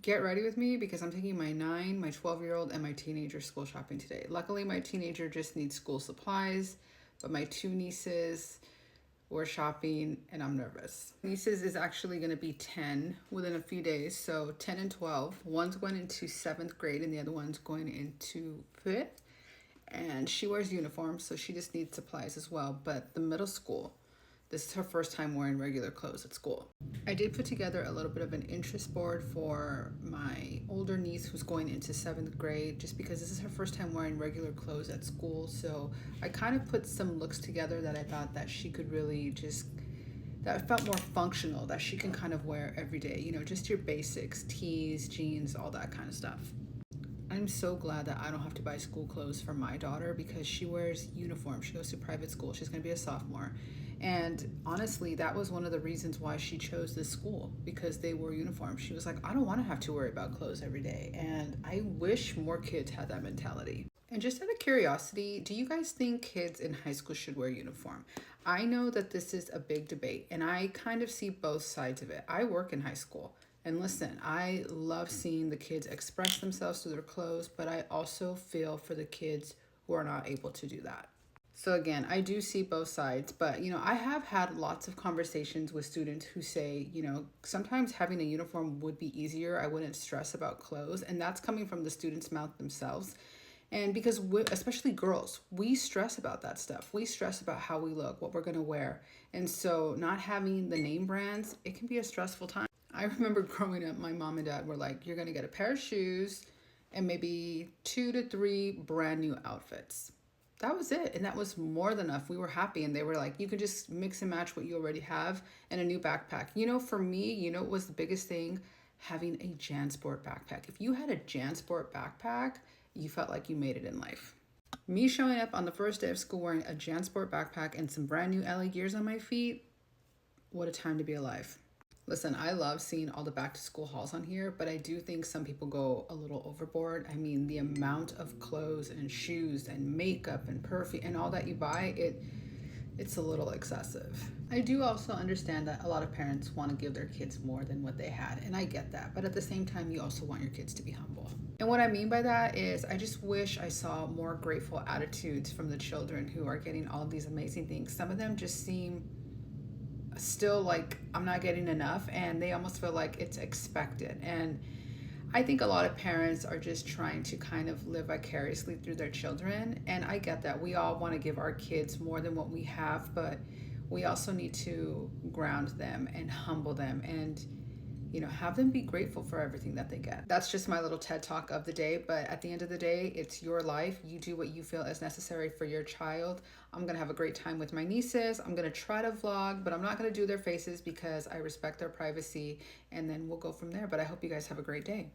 get ready with me because I'm taking my 9, my 12-year-old, and my teenager school shopping today. Luckily, my teenager just needs school supplies, but my two nieces were shopping and I'm nervous. Nieces is actually going to be 10 within a few days, so 10 and 12. One's going into 7th grade and the other one's going into 5th. And she wears uniforms, so she just needs supplies as well. But the middle school, this is her first time wearing regular clothes at school. I did put together a little bit of an interest board for my older niece who's going into 7th grade, just because this is her first time wearing regular clothes at school. So I kind of put some looks together that I thought that she could really that felt more functional, that she can kind of wear every day. You know, just your basics, tees, jeans, all that kind of stuff. I'm so glad that I don't have to buy school clothes for my daughter because she wears uniform. She goes to private school. She's going to be a sophomore. And honestly, that was one of the reasons why she chose this school, because they wore uniforms. She was like, I don't want to have to worry about clothes every day. And I wish more kids had that mentality. And just out of curiosity, do you guys think kids in high school should wear uniform? I know that this is a big debate, and I kind of see both sides of it. I work in high school. And listen, I love seeing the kids express themselves through their clothes, but I also feel for the kids who are not able to do that. So again, I do see both sides, but I have had lots of conversations with students who say, sometimes having a uniform would be easier. I wouldn't stress about clothes. And that's coming from the students' mouth themselves. And because especially girls, we stress about that stuff. We stress about how we look, what we're going to wear. And so not having the name brands, it can be a stressful time. I remember growing up, my mom and dad were like, you're going to get a pair of shoes and maybe 2 to 3 brand new outfits. That was it. And that was more than enough. We were happy. And they were like, you can just mix and match what you already have and a new backpack. For me, what was the biggest thing? Having a JanSport backpack. If you had a JanSport backpack, you felt like you made it in life. Me showing up on the first day of school wearing a JanSport backpack and some brand new LA gears on my feet, what a time to be alive. Listen, I love seeing all the back to school hauls on here, but I do think some people go a little overboard. I mean, the amount of clothes and shoes and makeup and perfume and all that you buy, it's a little excessive. I do also understand that a lot of parents want to give their kids more than what they had, and I get that. But at the same time, you also want your kids to be humble. And what I mean by that is I just wish I saw more grateful attitudes from the children who are getting all of these amazing things. Some of them just seem still like I'm not getting enough, and they almost feel like it's expected. And I think a lot of parents are just trying to kind of live vicariously through their children, and I get that. We all want to give our kids more than what we have, but we also need to ground them and humble them and have them be grateful for everything that they get. That's just my little TED talk of the day, but at the end of the day, it's your life. You do what you feel is necessary for your child. I'm going to have a great time with my nieces. I'm going to try to vlog, but I'm not going to do their faces because I respect their privacy, and then we'll go from there. But I hope you guys have a great day.